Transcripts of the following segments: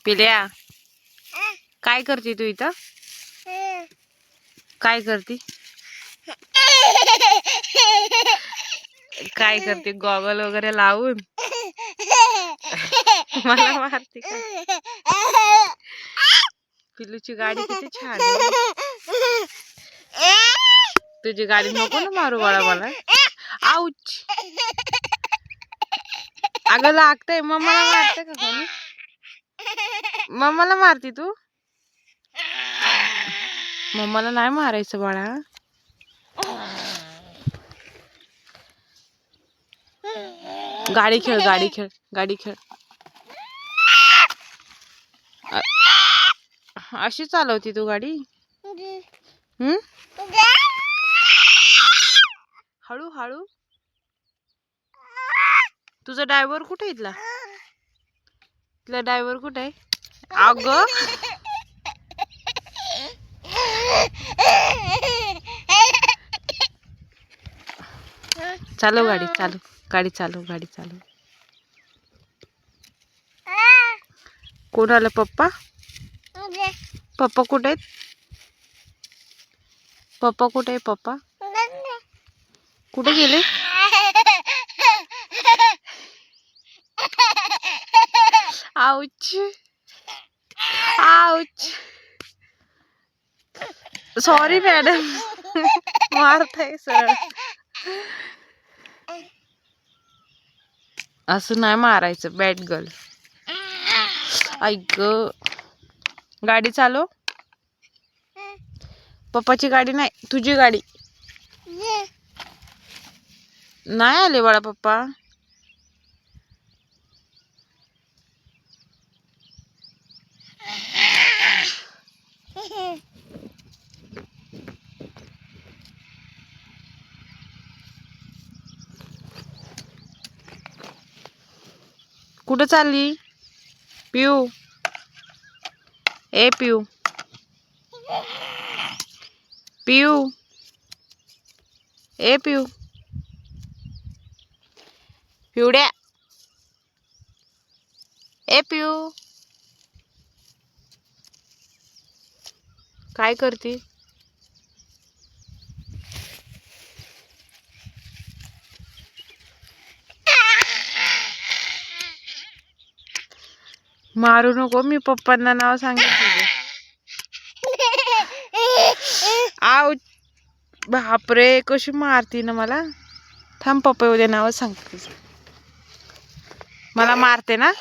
पिल्या काय करते तू इथं? काय करते? काय करते गॉगल वगैरे लावून? मला मारते का? पिलूची गाडी किती छान आहे. तुझी गाडी नको ना मारू बाळा मला. आऊच. अगं लागतंय. मम्माला मारते का कोणी? मम्माला मारती तू? मम्माला नाही मारायचं बाळा. गाडी खेळ, गाडी खेळ, गाडी खेळ. अशी चालवती तू गाडी? हळू हळू. तुझा ड्रायव्हर कुठे इथला? इथला ड्रायव्हर कुठे आहे? अगं चालव गाडी, चालू गाडी, चालू गाडी, चालू. कोण आलं? पप्पा? पप्पा कुठे आहेत? पप्पा कुठे आहे? पप्पा कुठे गेले? Ouch, ouch. Sorry madam. मारताय सर. असं नाही मारायचं. Bad girl. ऐक, गाडी चालव. पप्पाची गाडी नाही, तुझी गाडी. नाही आले बाळा पप्पा. कुठं चालली पिऊ? ए पिऊ, पिऊ, ए पिऊ, पिवड्या, ए पिऊ. काय करती? मारू नको, मी पप्पांना नाव सांगितलं. आऊ. बापरे, कशी मारती ना मला. थांब, पप्पा उद्या नाव सांगते. मला मारते ना.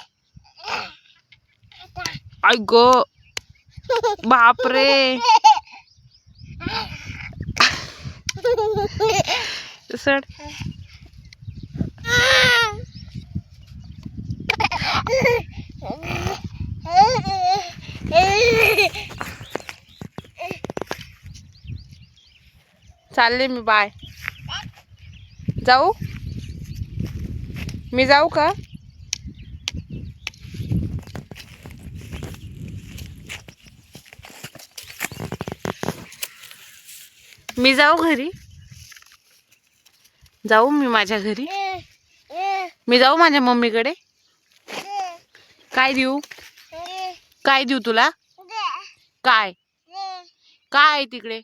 आई गो, बापरे. सड. चालले मी. बाय. जाऊ? मी जाऊ का? मी जाऊ घरी? जाऊ मी माझ्या घरी? मी जाऊ माझ्या मम्मीकडे? काय देऊ? काय देऊ तुला? काय? काय तिकडे?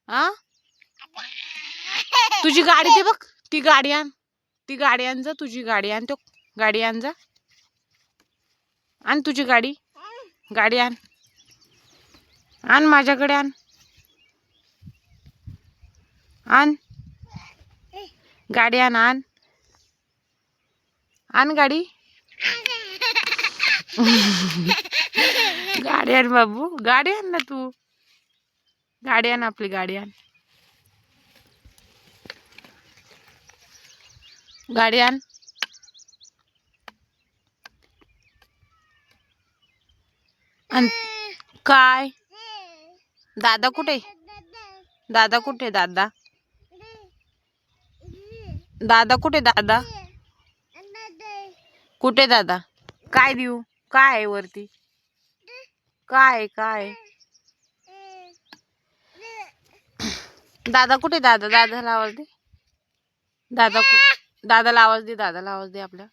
हा? तुझी गाडी दे बघ. ती गाडी आण. ती गाडी आण जा. तुझी गाडी आण. तो गाडी आण जा. आण तुझी गाडी. गाडी आण. आण माझ्याकडे आण. आण गाडी आण. आण आण गाडी. गाडी आण बाबू. गाडी आण ना तू. गाडी आण, आपली गाडी आण. गाडी आण. काय? दादा कुठे? दादा कुठे? दादा, दादा कुठे? दादा कुठे? दादा काय देऊ? काय आहे वरती? काय काय? दादा कुठे? दादा, दादाला आवाज दे. दादा, दादाला आवाज दे. दादाला आवाज दे आपल्या.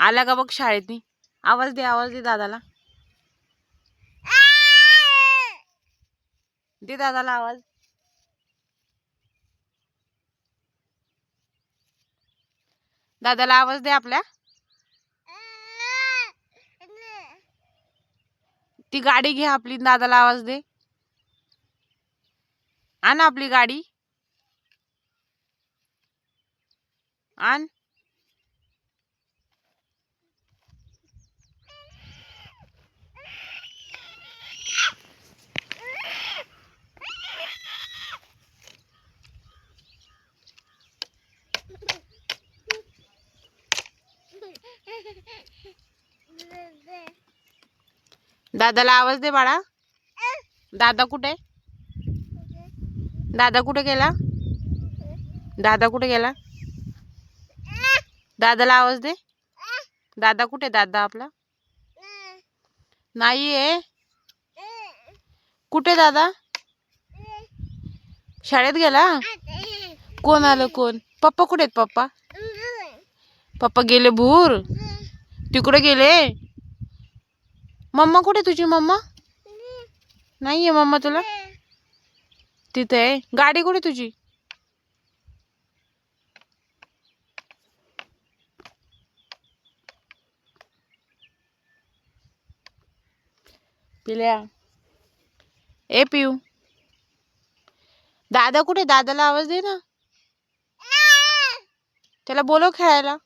आला का बघ शाळेतनी. आवाज दे दादाला. दे दादाला आवाज. दादाला आवाज दे आपल्या. ती गाडी घे आपली, दादाला आवाज दे. आण आपली गाडी आण. दादाला आवाज दे बाळा. दादा कुठे? दादा कुठे गेला? दादा कुठे गेला? दादाला आवाज दे. दादा कुठे? दादा आपला नाहीये. कुठे दादा? शाळेत गेला. कोण आलं? कोण? पप्पा कुठे आहेत? पप्पा पप्पा गेले भूर. तिकडे गेले. मम्मा कुठे? तुझी मम्मा नाहीये. मम्मा तुला तिथे आहे. गाडी कुठे तुझी? पिल्या. ए पिऊ. दादा कुठे? दादाला आवाज दे ना. त्याला बोलव खेळायला.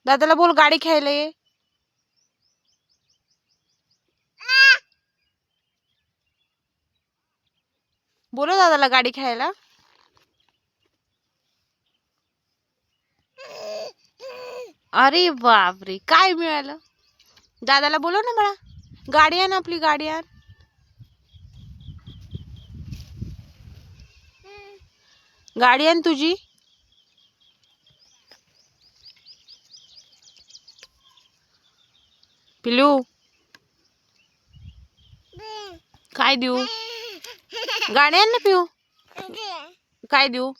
दादाला बोल गाडी खेळायला ये. बोलो दादाला गाडी खेळायला. अरे बापरे, काय मिळालं? दादाला बोलव ना मला. गाडी आण आपली, गाडी आण. गाडी आण तुझी. पिलू काय देऊ? गाडी आण ना पिऊ. काय देऊ?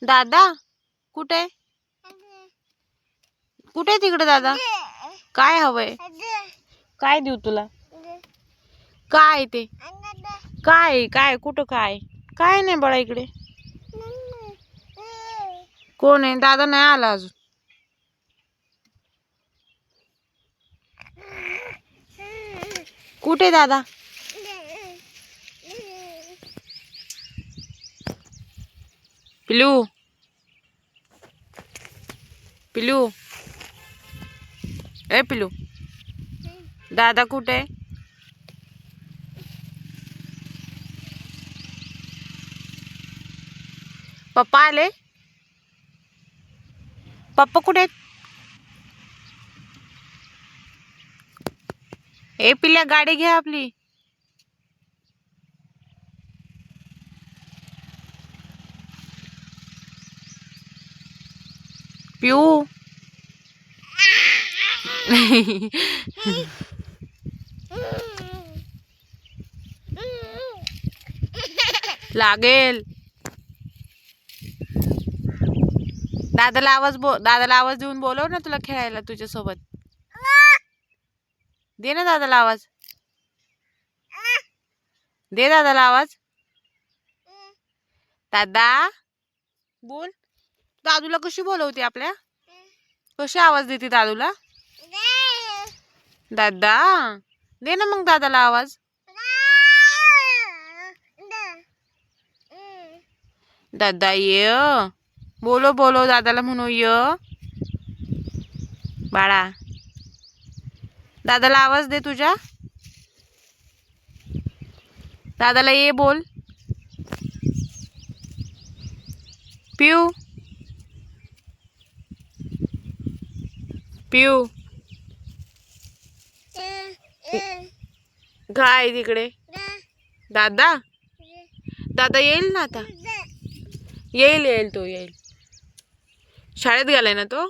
दादा कुठे? कुठे तिकडे दादा? काय हवंय? काय देऊ तुला? काय ते? काय काय कुठं? काय काय नाही बाळा इकडे. कोण आहे? दादा नाही आला अजून. कुठे दादा? पिलू पिलू ए पिलू. दादा कुठे? पप्पा आले. पप्पा कुठे आहेत? ए पिल्या गाडी घे आपली. पिऊ लागेल. दादाला आवाज देऊन बोलव ना तुला खेळायला तुझ्या सोबत. दे ना दादाला आवाज. दे दादाला आवाज. दादा बोल. दादूला कशी बोलवते आपल्या? कशी आवाज देते दादूला? दादा दे ना मग दादाला आवाज. दादा ये. बोलो बोलो दादाला म्हणू य. बाळा दादाला आवाज दे तुझ्या. दादाला ये बोल. पिऊ पिऊ काय तिकडे? दादा दादा येईल ना आता. येईल तो येईल. शाळेत गेलाय ना तो.